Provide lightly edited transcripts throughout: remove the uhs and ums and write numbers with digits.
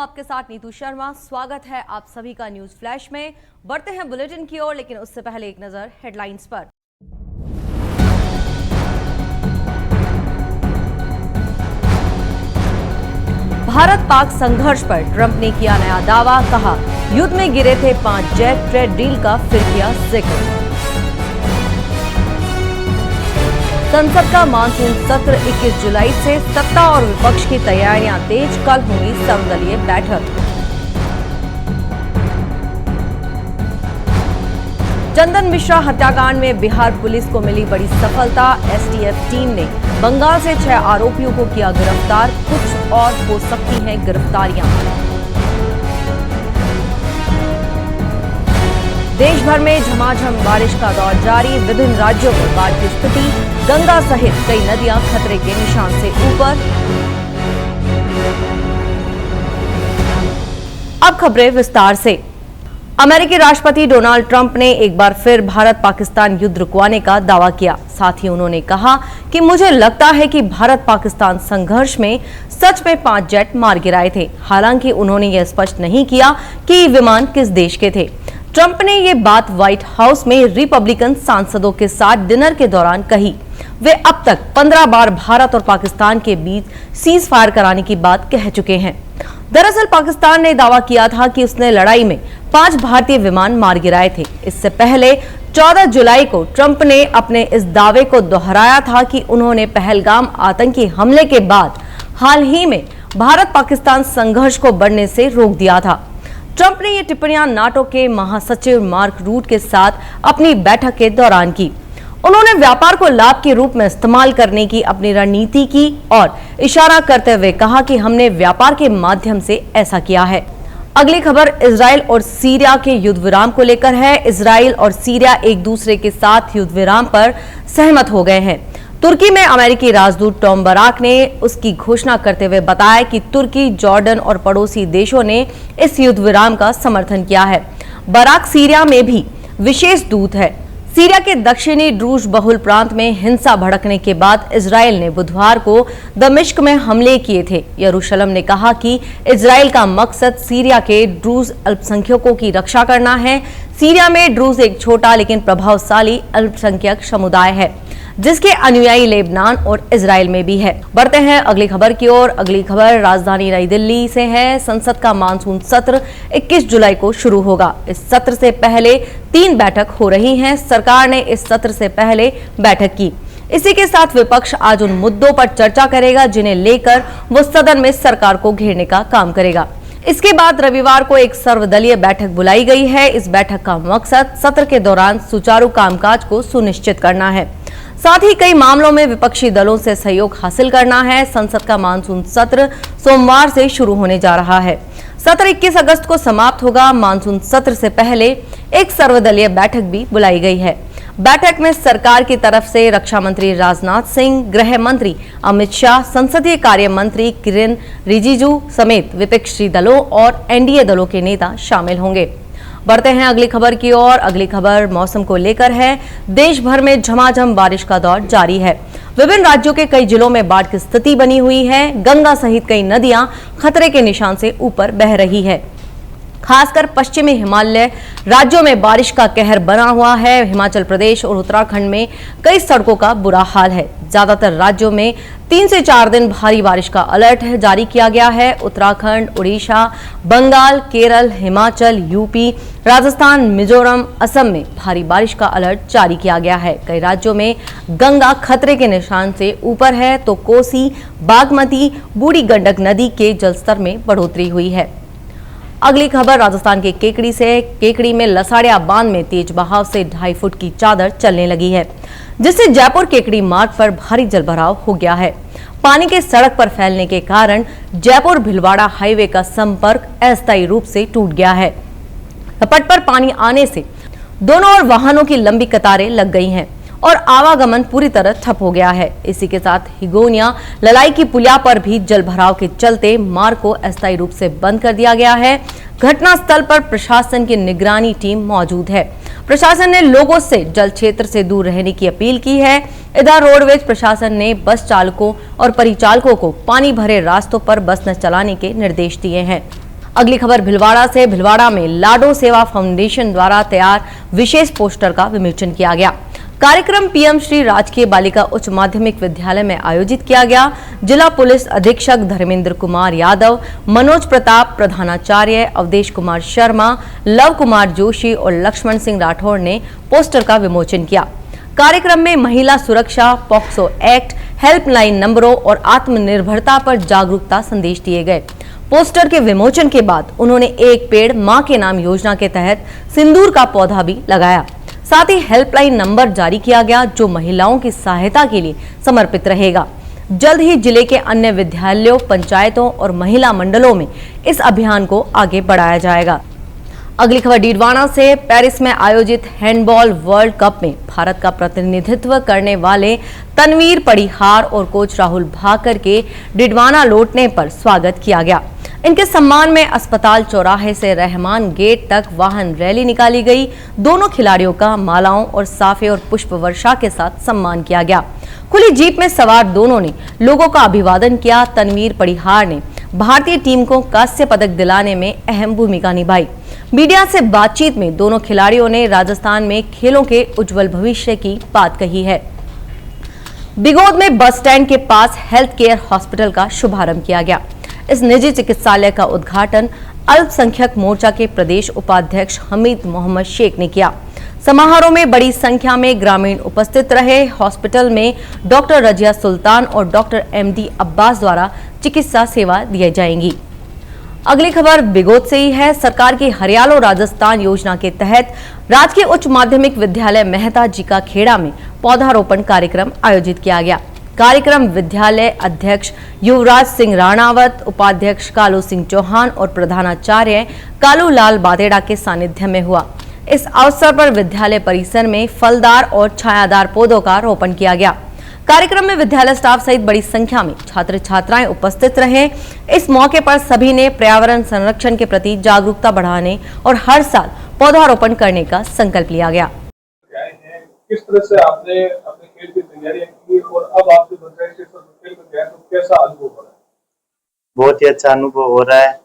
आपके साथ नीतू शर्मा। स्वागत है आप सभी का न्यूज फ्लैश में। बढ़ते हैं बुलेटिन की ओर, लेकिन उससे पहले एक नजर हेडलाइंस पर। भारत पाक संघर्ष पर ट्रंप ने किया नया दावा, कहा युद्ध में गिरे थे 5 जेट, ट्रेड डील का फिर किया जिक्र। संसद का मानसून सत्र 21 जुलाई से, सत्ता और विपक्ष की तैयारियां तेज, कल हुई सर्वदलीय बैठक। चंदन मिश्रा हत्याकांड में बिहार पुलिस को मिली बड़ी सफलता। एसटीएफ टीम ने बंगाल से 6 आरोपियों को किया गिरफ्तार, कुछ और हो सकती हैं गिरफ्तारियां। देश भर में झमाझम बारिश का दौर जारी, विभिन्न राज्यों में बाढ़ की स्थिति, गंगा सहित कई नदियां खतरे के निशान से ऊपर। अब खबरें विस्तार से। अमेरिकी राष्ट्रपति डोनाल्ड ट्रंप ने एक बार फिर भारत पाकिस्तान युद्ध रुकवाने का दावा किया। साथ ही उन्होंने कहा कि मुझे लगता है कि भारत पाकिस्तान संघर्ष में सच में 5 जेट मार गिराए थे। हालांकि उन्होंने यह स्पष्ट नहीं किया कि विमान किस देश के थे। ट्रंप ने ये बात व्हाइट हाउस में रिपब्लिकन सांसदों के साथ डिनर के दौरान कही। वे अब तक 15 बार भारत और पाकिस्तान के बीच सीज फायर कराने की बात कह चुके हैं। दरअसल पाकिस्तान ने दावा किया था कि उसने लड़ाई में 5 भारतीय विमान मार गिराए थे। इससे पहले 14 जुलाई को ट्रंप ने अपने इस दावे को दोहराया था कि उन्होंने पहलगाम आतंकी हमले के बाद हाल ही में भारत पाकिस्तान संघर्ष को बढ़ने से रोक दिया था। ट्रंप ने ये टिप्पणियां नाटो के महासचिव मार्क रूट के साथ अपनी बैठक के दौरान की। उन्होंने व्यापार को लाभ के रूप में इस्तेमाल करने की अपनी रणनीति की और इशारा करते हुए कहा कि हमने व्यापार के माध्यम से ऐसा किया है। अगली खबर इजराइल और सीरिया के युद्ध विराम को लेकर है। इजराइल और सीरिया एक दूसरे के साथ युद्ध विराम पर सहमत हो गए हैं। तुर्की में अमेरिकी राजदूत टॉम बराक ने उसकी घोषणा करते हुए बताया कि तुर्की, जॉर्डन और पड़ोसी देशों ने इस युद्ध विराम का समर्थन किया है। बराक सीरिया में भी विशेष दूत है। सीरिया के दक्षिणी ड्रूज बहुल प्रांत में हिंसा भड़कने के बाद इजराइल ने बुधवार को दमिश्क में हमले किए थे। यरूशलेम ने कहा कि इजराइल का मकसद सीरिया के ड्रूज अल्पसंख्यकों की रक्षा करना है। सीरिया में ड्रूज एक छोटा लेकिन प्रभावशाली अल्पसंख्यक समुदाय है, जिसके अनुयायी लेबनान और इजराइल में भी है। बढ़ते हैं अगली खबर की ओर। अगली खबर राजधानी नई दिल्ली से है। संसद का मानसून सत्र 21 जुलाई को शुरू होगा। इस सत्र से पहले 3 बैठक हो रही हैं। सरकार ने इस सत्र से पहले बैठक की। इसी के साथ विपक्ष आज उन मुद्दों पर चर्चा करेगा जिन्हें लेकर वो सदन में सरकार को घेरने का काम करेगा। इसके बाद रविवार को एक सर्वदलीय बैठक बुलाई गई है। इस बैठक का मकसद सत्र के दौरान सुचारू कामकाज को सुनिश्चित करना है। साथ ही कई मामलों में विपक्षी दलों से सहयोग हासिल करना है। संसद का मानसून सत्र सोमवार से शुरू होने जा रहा है। सत्र 21 अगस्त को समाप्त होगा। मानसून सत्र से पहले एक सर्वदलीय बैठक भी बुलाई गई है। बैठक में सरकार की तरफ से रक्षा मंत्री राजनाथ सिंह, गृह मंत्री अमित शाह, संसदीय कार्य मंत्री किरेन रिजिजू समेत विपक्षी दलों और एनडीए दलों के नेता शामिल होंगे। बढ़ते हैं अगली खबर की ओर। अगली खबर मौसम को लेकर है। देश भर में झमाझम बारिश का दौर जारी है। विभिन्न राज्यों के कई जिलों में बाढ़ की स्थिति बनी हुई है। गंगा सहित कई नदियां खतरे के निशान से ऊपर बह रही है। खासकर पश्चिमी हिमालय राज्यों में बारिश का कहर बना हुआ है। हिमाचल प्रदेश और उत्तराखंड में कई सड़कों का बुरा हाल है। ज्यादातर राज्यों में 3 से 4 दिन भारी बारिश का अलर्ट जारी किया गया है। उत्तराखंड, उड़ीसा, बंगाल, केरल, हिमाचल, यूपी, राजस्थान, मिजोरम, असम में भारी बारिश का अलर्ट जारी किया गया है। कई राज्यों में गंगा खतरे के निशान से ऊपर है, तो कोसी, बागमती, बूढ़ी गंडक नदी के जलस्तर में बढ़ोतरी हुई है। अगली खबर राजस्थान के केकड़ी से। केकड़ी में लसाड़िया बांध में तेज बहाव से 2.5 फुट की चादर चलने लगी है, जिससे जयपुर केकड़ी मार्ग पर भारी जलभराव हो गया है। पानी के सड़क पर फैलने के कारण जयपुर भिलवाड़ा हाईवे का संपर्क अस्थायी रूप से टूट गया है। पट पर पानी आने से दोनों ओर वाहनों की लंबी कतारें लग गई हैं और आवागमन पूरी तरह ठप हो गया है। इसी के साथ हिगोनिया ललाई की पुलिया पर भी जलभराव के चलते मार्ग को अस्थायी रूप से बंद कर दिया गया है। घटनास्थल पर प्रशासन की निगरानी टीम मौजूद है। प्रशासन ने लोगों से जल क्षेत्र से दूर रहने की अपील की है। इधर रोडवेज प्रशासन ने बस चालकों और परिचालकों को पानी भरे रास्तों पर बस न चलाने के निर्देश दिए हैं। अगली खबर भिलवाड़ा से। भिलवाड़ा में लाडो सेवा फाउंडेशन द्वारा तैयार विशेष पोस्टर का विमोचन किया गया। कार्यक्रम पीएम श्री राजकीय बालिका उच्च माध्यमिक विद्यालय में आयोजित किया गया। जिला पुलिस अधीक्षक धर्मेंद्र कुमार यादव, मनोज प्रताप प्रधानाचार्य, अवधेश कुमार शर्मा, लव कुमार जोशी और लक्ष्मण सिंह राठौड़ ने पोस्टर का विमोचन किया। कार्यक्रम में महिला सुरक्षा, पॉक्सो एक्ट, हेल्पलाइन नंबरों और आत्मनिर्भरता पर जागरूकता संदेश दिए गए। पोस्टर के विमोचन के बाद उन्होंने एक पेड़ मां के नाम योजना के तहत सिंदूर का पौधा भी लगाया। साथ ही हेल्पलाइन नंबर जारी किया गया जो महिलाओं की सहायता के लिए समर्पित रहेगा। जल्द ही जिले के अन्य विद्यालयों, पंचायतों और महिला मंडलों में इस अभियान को आगे बढ़ाया जाएगा। अगली खबर डीडवाना से। पेरिस में आयोजित हैंडबॉल वर्ल्ड कप में भारत का प्रतिनिधित्व करने वाले तनवीर पड़ीहार और कोच राहुल भाकर के डीडवाना लौटने पर स्वागत किया गया। इनके सम्मान में अस्पताल चौराहे से रहमान गेट तक वाहन रैली निकाली गई। दोनों खिलाड़ियों का मालाओं और साफे और पुष्प वर्षा के साथ सम्मान किया गया। खुली जीप में सवार दोनों ने लोगों का अभिवादन किया। तनवीर पड़ीहार ने भारतीय टीम को कांस्य पदक दिलाने में अहम भूमिका निभाई। मीडिया से बातचीत में दोनों खिलाड़ियों ने राजस्थान में खेलों के उज्जवल भविष्य की बात कही है। बिगोद में बस स्टैंड के पास हेल्थ केयर हॉस्पिटल का शुभारंभ किया गया। इस निजी चिकित्सालय का उद्घाटन अल्पसंख्यक मोर्चा के प्रदेश उपाध्यक्ष हमीद मोहम्मद शेख ने किया। समारोह में बड़ी संख्या में ग्रामीण उपस्थित रहे। हॉस्पिटल में डॉक्टर रजिया सुल्तान और डॉक्टर एमडी अब्बास द्वारा चिकित्सा सेवा दी जाएंगी। अगली खबर बिगोद से ही है। सरकार की हरियालो राजस्थान योजना के तहत राजकीय उच्च माध्यमिक विद्यालय मेहता जी का खेड़ा में पौधारोपण कार्यक्रम आयोजित किया गया। कार्यक्रम विद्यालय अध्यक्ष युवराज सिंह राणावत, उपाध्यक्ष कालू सिंह चौहान और प्रधानाचार्य कालू लाल बादेड़ा के सानिध्य में हुआ। इस अवसर पर विद्यालय परिसर में फलदार और छायादार पौधों का रोपण किया गया। कार्यक्रम में विद्यालय स्टाफ सहित बड़ी संख्या में छात्र छात्राएं उपस्थित रहे। इस मौके पर सभी ने पर्यावरण संरक्षण के प्रति जागरूकता बढ़ाने और हर साल पौधारोपण करने का संकल्प लिया गया। किस तरह से आपने अपने खेल की तैयारियां की और अब आप जो खेल में गए तो कैसा अनुभव हो रहा है? बहुत ही अच्छा अनुभव हो रहा है।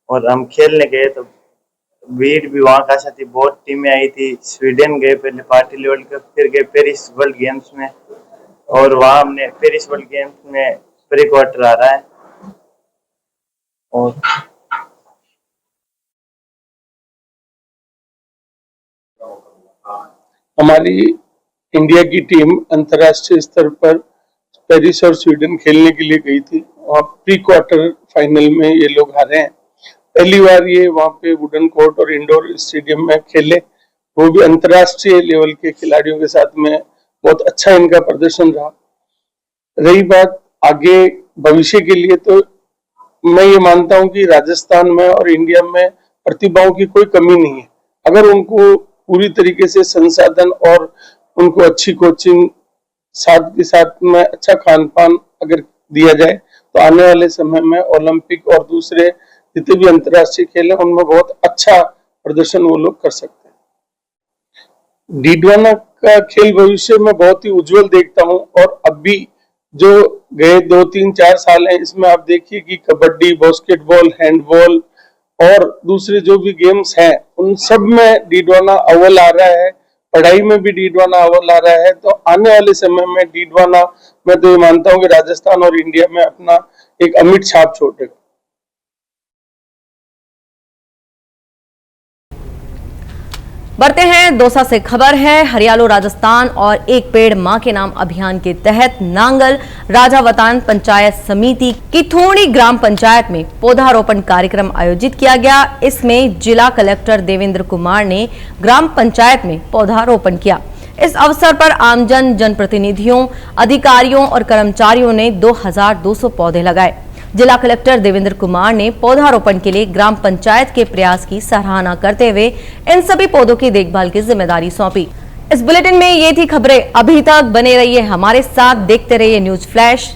और हम खेलने गए तो भीड़ भी वहाँ का साथी बहुत टीमें आई थी। स्वीडन गए पहले पार्टी लेवल का, फिर गए पेरिस वर्ल्ड गेम्स में और वहाँ हमने पेरिस वर्ल्ड गेम्स में प्री क्वार्टर आ रहा है। और हमारी इंडिया की टीम अंतर्राष्ट्रीय स्तर पर पेरिस और स्वीडन खेलने के लिए गई थी। वहाँ प्री क्वार्टर फाइनल में ये लोग हारे हैं। पहली बार ये वहाँ पे वुडन कोर्ट और इंडोर स्टेडियम में खेले, वो भी अंतर्राष्ट्रीय लेवल के खिलाड़ियों के साथ में। बहुत अच्छा इनका प्रदर्शन रहा। रही बात आगे भविष्य के लिए, तो मैं ये मानता हूँ कि राजस्थान में और इंडिया में प्रतिभाओं की कोई कमी नहीं है। अगर उनको पूरी तरीके से संसाधन और उनको अच्छी कोचिंग साथ के साथ में अच्छा खान पान अगर दिया जाए तो आने वाले समय में ओलंपिक और दूसरे जितने भी अंतर्राष्ट्रीय खेल हैं उनमें बहुत अच्छा प्रदर्शन वो लोग कर सकते हैं। डीडवाना का खेल भविष्य में बहुत ही उज्जवल देखता हूँ। और अभी जो गए 2-3-4 साल हैं इसमें आप देखिए कि कबड्डी, बास्केटबॉल, हैंडबॉल और दूसरे जो भी गेम्स हैं उन सब में डीडवाना अव्वल आ रहा है। पढ़ाई में भी डीडवाना अव्वल आ रहा है। तो आने वाले समय में डीडवाना, मैं तो ये मानता हूँ कि राजस्थान और इंडिया में अपना एक अमिट छाप छोड़ेगा। बढ़ते हैं दौसा से। खबर है हरियालो राजस्थान और एक पेड़ मां के नाम अभियान के तहत नांगल राजावतान पंचायत समिति की थोड़ी ग्राम पंचायत में पौधारोपण कार्यक्रम आयोजित किया गया। इसमें जिला कलेक्टर देवेंद्र कुमार ने ग्राम पंचायत में पौधारोपण किया। इस अवसर पर आमजन, जनप्रतिनिधियों, अधिकारियों और कर्मचारियों ने 2200 पौधे लगाए। जिला कलेक्टर देवेंद्र कुमार ने पौधारोपण के लिए ग्राम पंचायत के प्रयास की सराहना करते हुए इन सभी पौधों की देखभाल की जिम्मेदारी सौंपी। इस बुलेटिन में ये थी खबरें। अभी तक बने रहिए हमारे साथ, देखते रहिए न्यूज फ्लैश।